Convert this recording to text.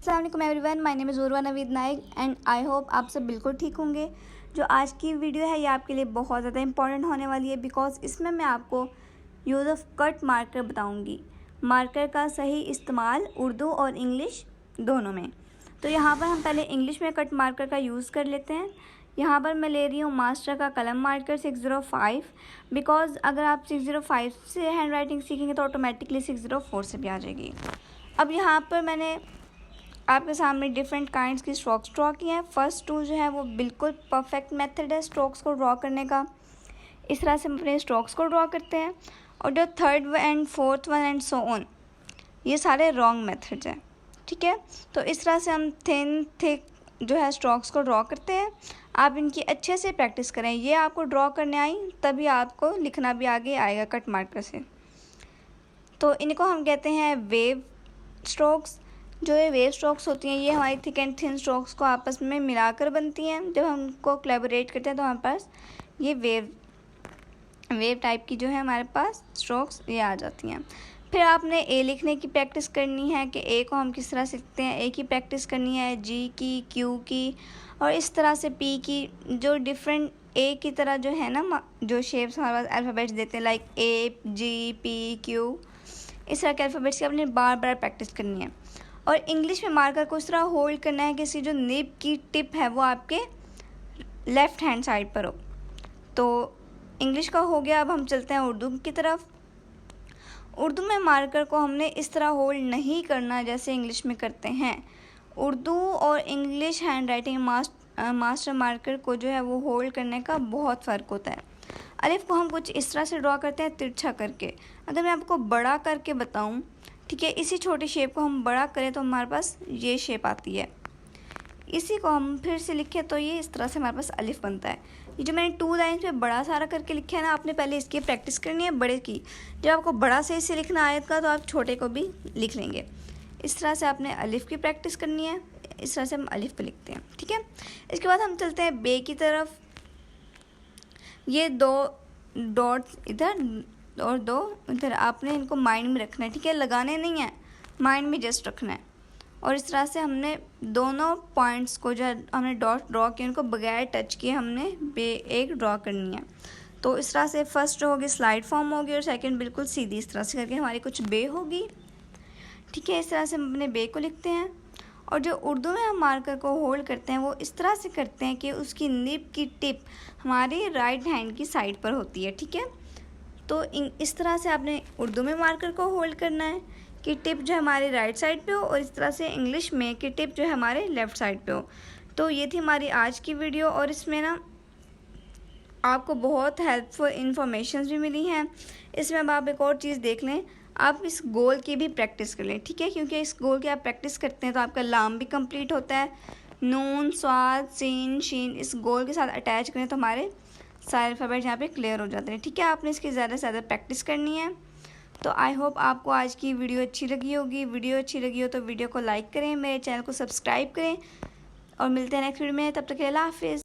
अस्सलाम वालेकुम everyone, my name is Urwa Naveed Naik and I hope आप सब बिल्कुल ठीक होंगे। जो आज की वीडियो है ये आपके लिए बहुत ज़्यादा इंपॉर्टेंट होने वाली है बिकॉज़ इसमें मैं आपको यूज़ ऑफ कट मार्कर बताऊंगी। मार्कर का सही इस्तेमाल उर्दू और इंग्लिश दोनों में। तो यहाँ पर हम पहले इंग्लिश में कट मार्कर का यूज़ कर लेते हैं। यहाँ पर मैं ले रही हूँ मास्टर का कलम मार्कर 605 बिकॉज़ अगर आप 605 से हैंड राइटिंग सीखेंगे तो ऑटोमेटिकली 604 से भी आ जाएगी। अब यहाँ पर मैंने आपके सामने डिफरेंट काइंड्स की स्ट्रोक्स ड्रॉ की हैं। फर्स्ट टू जो है वो बिल्कुल परफेक्ट मेथड है स्ट्रोक्स को ड्रॉ करने का। इस तरह से हम अपने स्ट्रोक्स को ड्रॉ करते हैं। और जो third and fourth one and so on ये सारे रॉन्ग मेथड्स हैं, ठीक है। तो इस तरह से हम थिन थिक जो है स्ट्रोक्स को ड्रॉ करते हैं। आप इनकी अच्छे से प्रैक्टिस करें। ये आपको ड्रॉ करने आई तभी आपको लिखना भी आगे आएगा कट मार्कर से। तो इनको हम कहते हैं वेव स्ट्रोक्स। जो ये वेव स्ट्रोक्स होती हैं ये हमारी थिक एंड थिन स्ट्रोक्स को आपस में मिलाकर बनती हैं। जब हम उनको कोलैबोरेट करते हैं तो हमारे पास ये वेव टाइप की जो है हमारे पास स्ट्रोक्स ये आ जाती हैं। फिर आपने ए लिखने की प्रैक्टिस करनी है कि ए को हम किस तरह से लिखते हैं। ए की प्रैक्टिस करनी है, जी की, क्यू की और इस तरह से पी की। जो डिफरेंट ए की तरह जो है ना जो शेप्स हमारे पास अल्फ़ाबेट्स देते हैं like A, G, P, Q, इस तरह के अल्फ़ाबेट्स की आपने बार बार प्रैक्टिस करनी है। और इंग्लिश में मार्कर को इस तरह होल्ड करना है कि इसकी जो निब की टिप है वो आपके लेफ़्ट हैंड साइड पर हो। तो इंग्लिश का हो गया। अब हम चलते हैं उर्दू की तरफ। उर्दू में मार्कर को हमने इस तरह होल्ड नहीं करना जैसे इंग्लिश में करते हैं। उर्दू और English hand writing master marker को जो है वो होल्ड करने का बहुत फ़र्क होता है। अलिफ को हम कुछ इस तरह से ड्रॉ करते हैं तिरछा करके। अगर मैं आपको बड़ा करके बताऊं, ठीक है, इसी छोटी शेप को हम बड़ा करें तो हमारे पास ये शेप आती है। इसी को हम फिर से लिखें तो ये इस तरह से हमारे पास अलिफ बनता है। ये जो मैंने 2 लाइन्स पे बड़ा सारा करके लिखा है ना, आपने पहले इसकी प्रैक्टिस करनी है बड़े की। जब आपको बड़ा से इसे लिखना आएगा तो आप छोटे को भी लिख लेंगे। इस तरह से आपने अलिफ की प्रैक्टिस करनी है। इस तरह से हम अलिफ पे लिखते हैं, ठीक है। इसके बाद हम चलते हैं बे की तरफ। ये 2 डॉट्स इधर और 2 इधर आपने इनको माइंड में रखना है, ठीक है, लगाने नहीं है, माइंड में जस्ट रखना है। और इस तरह से हमने दोनों पॉइंट्स को जो हमने डॉट ड्रॉ किए उनको बगैर टच किए हमने बे एक ड्रॉ करनी है। तो इस तरह से फर्स्ट जो होगी स्लाइड फॉर्म होगी और सेकंड बिल्कुल सीधी इस तरह से करके हमारी कुछ बे होगी, ठीक है। इस तरह से हम अपने बे को लिखते हैं। और जो उर्दू में हम मार्कर को होल्ड करते हैं वो इस तरह से करते हैं कि उसकी निब की टिप हमारी राइट हैंड की साइड पर होती है, ठीक है। तो इस तरह से आपने उर्दू में मार्कर को होल्ड करना है कि टिप जो हमारे राइट साइड पे हो और इस तरह से इंग्लिश में कि टिप जो है हमारे लेफ़्ट साइड पे हो। तो ये थी हमारी आज की वीडियो और इसमें ना आपको बहुत हेल्पफुल इन्फॉर्मेशन भी मिली हैं। इसमें अब आप एक और चीज़ देख लें, आप इस गोल की भी प्रैक्टिस कर लें, ठीक है, क्योंकि इस गोल की आप प्रैक्टिस करते हैं तो आपका लाम भी कंप्लीट होता है। नून, स्वाद, सीन, शीन इस गोल के साथ अटैच करें तो हमारे सारे अल्फ़ाबेट यहाँ पे क्लियर हो जाते हैं, ठीक है। आपने इसकी ज़्यादा से ज़्यादा प्रैक्टिस करनी है। तो आई होप आपको आज की वीडियो अच्छी लगी होगी। वीडियो अच्छी लगी हो तो वीडियो को लाइक करें, मेरे चैनल को सब्सक्राइब करें और मिलते हैं नेक्स्ट वीडियो में। तब तक के लिए अल्लाह हाफ़िज़।